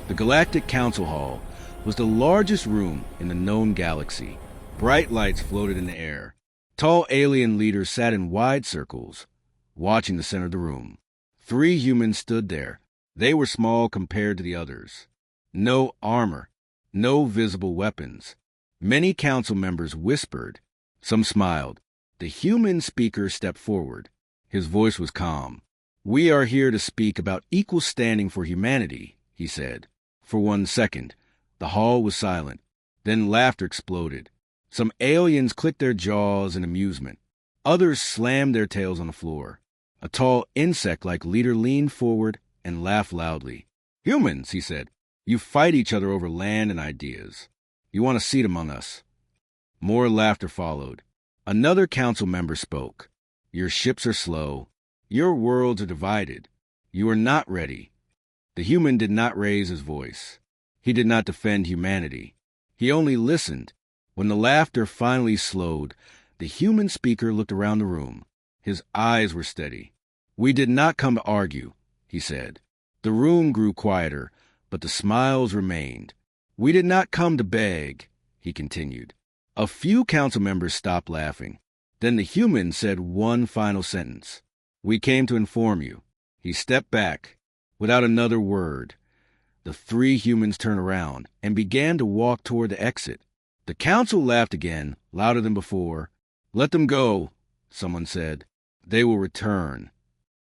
The Galactic Council Hall was the largest room in the known galaxy. Bright lights floated in the air. Tall alien leaders sat in wide circles, watching the center of the room. 3 humans stood there. They were small compared to the others. No armor, no visible weapons. Many council members whispered. Some smiled. The human speaker stepped forward. His voice was calm. "We are here to speak about equal standing for humanity," he said. For 1 second, the hall was silent. Then laughter exploded. Some aliens clicked their jaws in amusement. Others slammed their tails on the floor. A tall insect-like leader leaned forward and laughed loudly. "Humans," he said, "you fight each other over land and ideas. You want a seat among us." More laughter followed. Another council member spoke. "Your ships are slow. Your worlds are divided. You are not ready." The human did not raise his voice. He did not defend humanity. He only listened. When the laughter finally slowed, the human speaker looked around the room. His eyes were steady. "We did not come to argue," he said. The room grew quieter, but the smiles remained. "We did not come to beg," he continued. A few council members stopped laughing. Then the human said one final sentence. "We came to inform you." He stepped back. Without another word, the 3 humans turned around and began to walk toward the exit. The council laughed again, louder than before. "Let them go," someone said. "They will return."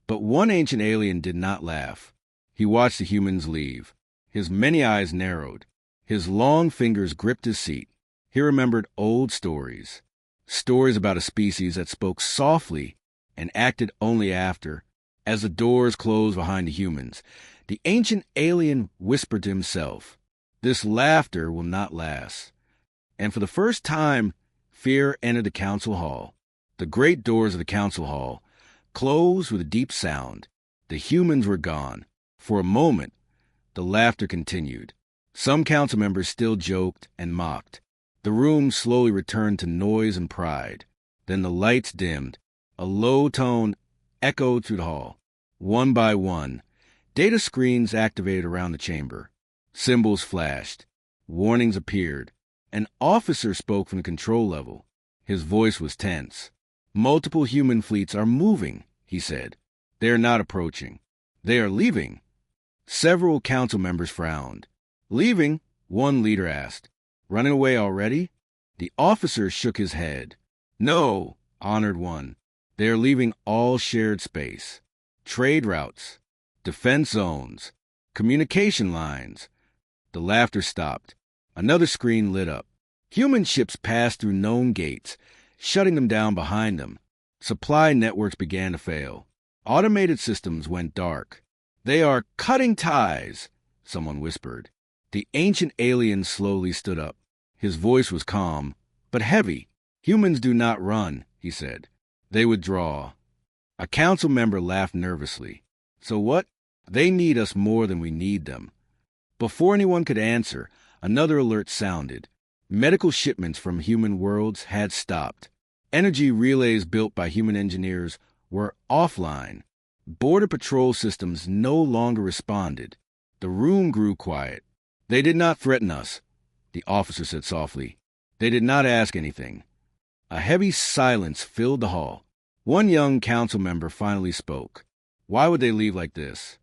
But one ancient alien did not laugh. He watched the humans leave. His many eyes narrowed. His long fingers gripped his seat. He remembered old stories. Stories about a species that spoke softly and acted only after. As the doors closed behind the humans, the ancient alien whispered to himself, "This laughter will not last." And for the first time, fear entered the council hall. The great doors of the council hall closed with a deep sound. The humans were gone. For a moment, the laughter continued. Some council members still joked and mocked. The room slowly returned to noise and pride. Then the lights dimmed. A low tone echoed through the hall. One by one, data screens activated around the chamber. Symbols flashed. Warnings appeared. An officer spoke from the control level. His voice was tense. "Multiple human fleets are moving," he said. "They are not approaching. They are leaving." Several council members frowned. "Leaving?" one leader asked. "Running away already?" The officer shook his head. "No," honored one. "They are leaving all shared space. Trade routes, defense zones, communication lines." The laughter stopped. Another screen lit up. Human ships passed through known gates, shutting them down behind them. Supply networks began to fail. Automated systems went dark. "They are cutting ties," someone whispered. The ancient alien slowly stood up. His voice was calm, but heavy. "Humans do not run," he said. "They withdraw." A council member laughed nervously. "So what? They need us more than we need them." Before anyone could answer, another alert sounded. Medical shipments from human worlds had stopped. Energy relays built by human engineers were offline. Border patrol systems no longer responded. The room grew quiet. "They did not threaten us," the officer said softly. "They did not ask anything." A heavy silence filled the hall. One young council member finally spoke. "Why would they leave like this?"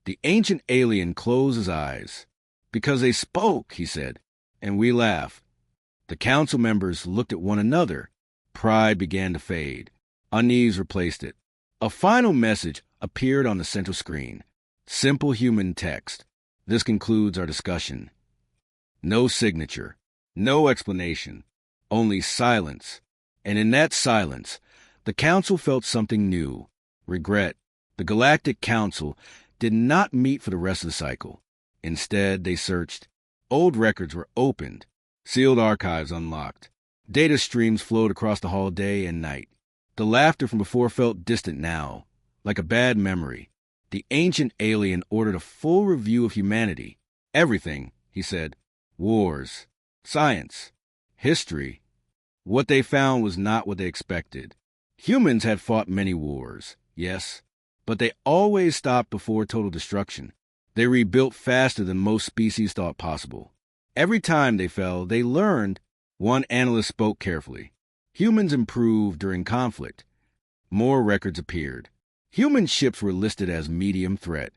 The ancient alien closed his eyes. "Because they spoke," he said, "and we laughed." The council members looked at one another. Pride began to fade. Unease replaced it. A final message appeared on the central screen. Simple human text. "This concludes our discussion." No signature. No explanation. Only silence. And in that silence, the council felt something new. Regret. The Galactic Council did not meet for the rest of the cycle. Instead, they searched. Old records were opened. Sealed archives unlocked. Data streams flowed across the hall day and night. The laughter from before felt distant now, like a bad memory. The ancient alien ordered a full review of humanity. Everything, he said. Wars. Science. History. What they found was not what they expected. Humans had fought many wars, yes, but they always stopped before total destruction. They rebuilt faster than most species thought possible. Every time they fell, they learned. One analyst spoke carefully. Humans improved during conflict. More records appeared. Human ships were listed as medium threat,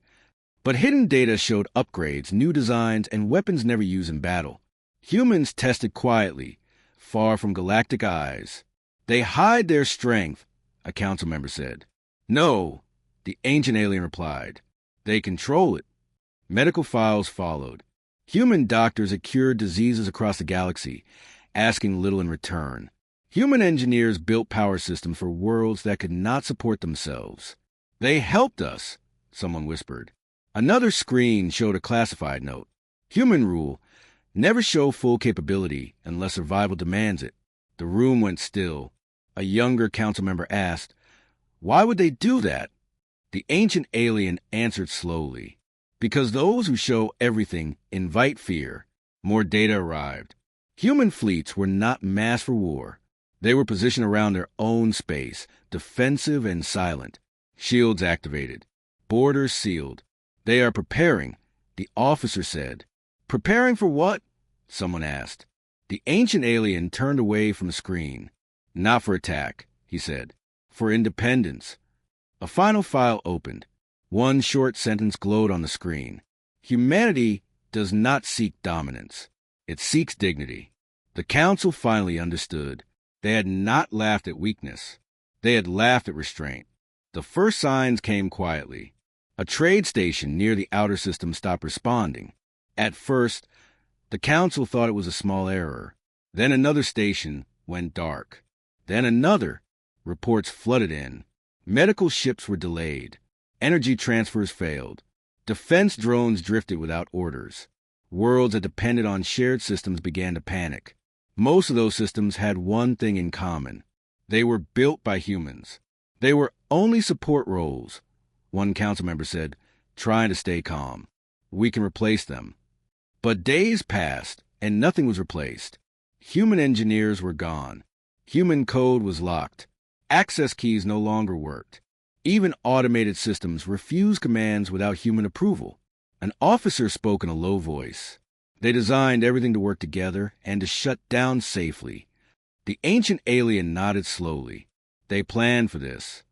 but hidden data showed upgrades, new designs, and weapons never used in battle. Humans tested quietly, far from galactic eyes. They hide their strength, a council member said. No, the ancient alien replied. They control it. Medical files followed. Human doctors had cured diseases across the galaxy, asking little in return. Human engineers built power systems for worlds that could not support themselves. They helped us, someone whispered. Another screen showed a classified note. Human rule: never show full capability unless survival demands it. The room went still. A younger council member asked, "Why would they do that?" The ancient alien answered slowly. Because those who show everything invite fear. More data arrived. Human fleets were not massed for war. They were positioned around their own space, defensive and silent. Shields activated. Borders sealed. They are preparing, the officer said. Preparing for what? Someone asked. The ancient alien turned away from the screen. Not for attack, he said. For independence. A final file opened. One short sentence glowed on the screen. Humanity does not seek dominance. It seeks dignity. The council finally understood. They had not laughed at weakness. They had laughed at restraint. The first signs came quietly. A trade station near the outer system stopped responding. At first, the council thought it was a small error. Then another station went dark. Then another. Reports flooded in. Medical ships were delayed. Energy transfers failed. Defense drones drifted without orders. Worlds that depended on shared systems began to panic. Most of those systems had one thing in common. They were built by humans. They were only support roles. One council member said, trying to stay calm. We can replace them. But days passed, and nothing was replaced. Human engineers were gone. Human code was locked. Access keys no longer worked. Even automated systems refused commands without human approval. An officer spoke in a low voice. They designed everything to work together and to shut down safely. The ancient alien nodded slowly. They planned for this.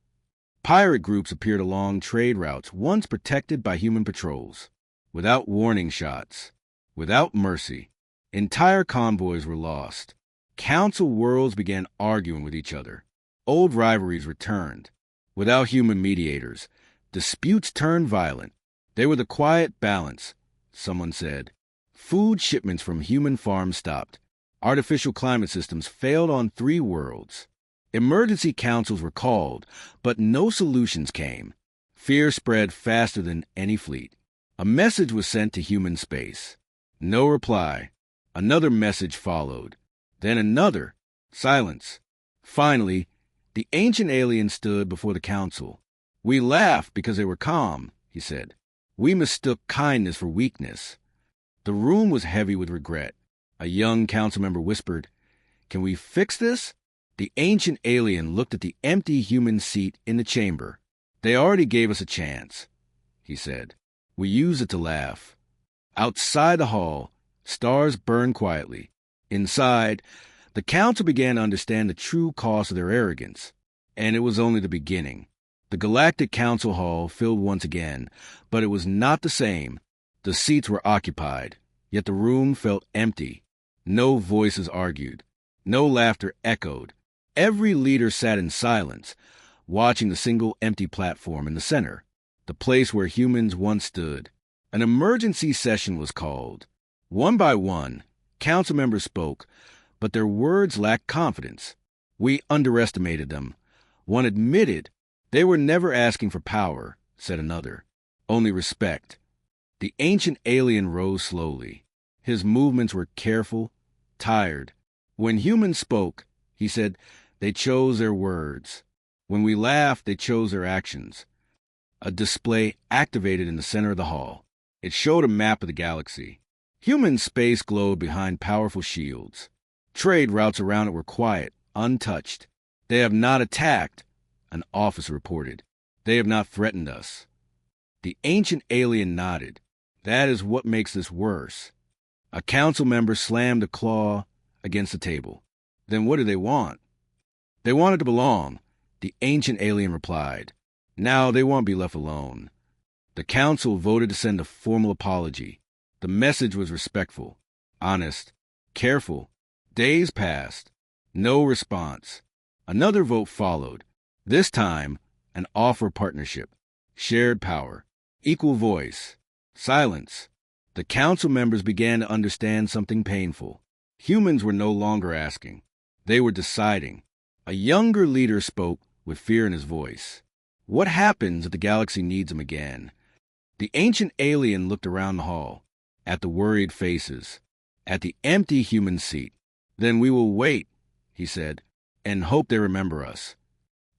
Pirate groups appeared along trade routes once protected by human patrols. Without warning shots. Without mercy. Entire convoys were lost. Council worlds began arguing with each other. Old rivalries returned. Without human mediators, disputes turned violent. They were the quiet balance, someone said. Food shipments from human farms stopped. Artificial climate systems failed on 3 worlds. Emergency councils were called, but no solutions came. Fear spread faster than any fleet. A message was sent to human space. No reply. Another message followed. Then another. Silence. Finally, the ancient alien stood before the council. We laughed because they were calm, he said. We mistook kindness for weakness. The room was heavy with regret. A young council member whispered, "Can we fix this?" The ancient alien looked at the empty human seat in the chamber. They already gave us a chance, he said. We used it to laugh. Outside the hall, stars burned quietly. Inside, the council began to understand the true cost of their arrogance. And it was only the beginning. The Galactic Council Hall filled once again, but it was not the same. The seats were occupied, yet the room felt empty. No voices argued. No laughter echoed. Every leader sat in silence, watching the single empty platform in the center, the place where humans once stood. An emergency session was called. One by one, council members spoke, but their words lacked confidence. We underestimated them. One admitted they were never asking for power, said another. Only respect. The ancient alien rose slowly. His movements were careful, tired. When humans spoke, he said, they chose their words. When we laughed, they chose their actions. A display activated in the center of the hall. It showed a map of the galaxy. Human space glowed behind powerful shields. Trade routes around it were quiet, untouched. They have not attacked, an officer reported. They have not threatened us. The ancient alien nodded. That is what makes this worse. A council member slammed a claw against the table. Then what do they want? They wanted to belong, the ancient alien replied. Now they won't be left alone. The council voted to send a formal apology. The message was respectful, honest, careful. Days passed. No response. Another vote followed. This time, an offer of partnership, shared power, equal voice, silence. The council members began to understand something painful. Humans were no longer asking. They were deciding. A younger leader spoke with fear in his voice. What happens if the galaxy needs him again? The ancient alien looked around the hall, at the worried faces, at the empty human seat. Then we will wait, he said, and hope they remember us.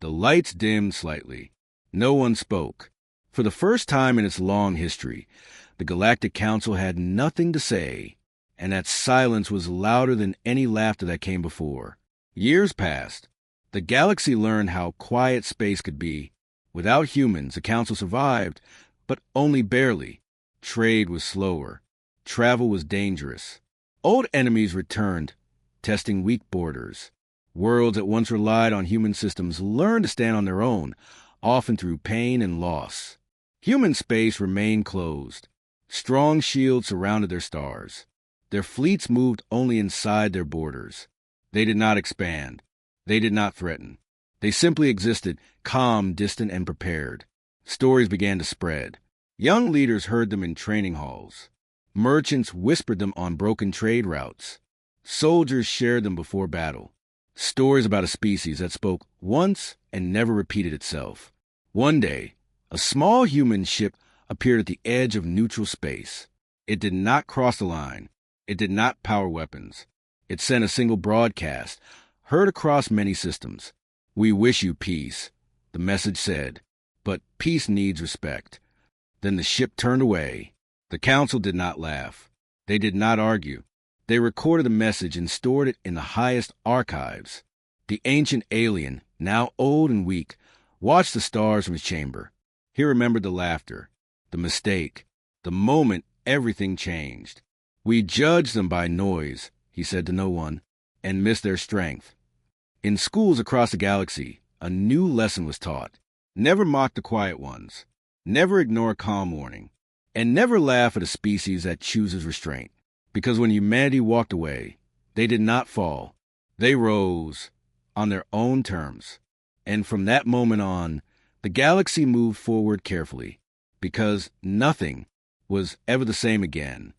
The lights dimmed slightly. No one spoke. For the first time in its long history, the Galactic Council had nothing to say, and that silence was louder than any laughter that came before. Years passed. The galaxy learned how quiet space could be. Without humans, the Council survived, but only barely. Trade was slower. Travel was dangerous. Old enemies returned, testing weak borders. Worlds that once relied on human systems learned to stand on their own, often through pain and loss. Human space remained closed. Strong shields surrounded their stars. Their fleets moved only inside their borders. They did not expand. They did not threaten. They simply existed, calm, distant, and prepared. Stories began to spread. Young leaders heard them in training halls. Merchants whispered them on broken trade routes. Soldiers shared them before battle. Stories about a species that spoke once and never repeated itself. One day, a small human ship appeared at the edge of neutral space. It did not cross the line. It did not power weapons. It sent a single broadcast, heard across many systems. We wish you peace, the message said, but peace needs respect. Then the ship turned away. The council did not laugh. They did not argue. They recorded the message and stored it in the highest archives. The ancient alien, now old and weak, watched the stars from his chamber. He remembered the laughter, the mistake, the moment everything changed. We judge them by noise, he said to no one, and miss their strength. In schools across the galaxy, a new lesson was taught. Never mock the quiet ones. Never ignore a calm warning. And never laugh at a species that chooses restraint. Because when humanity walked away, they did not fall. They rose on their own terms. And from that moment on, the galaxy moved forward carefully, because nothing was ever the same again.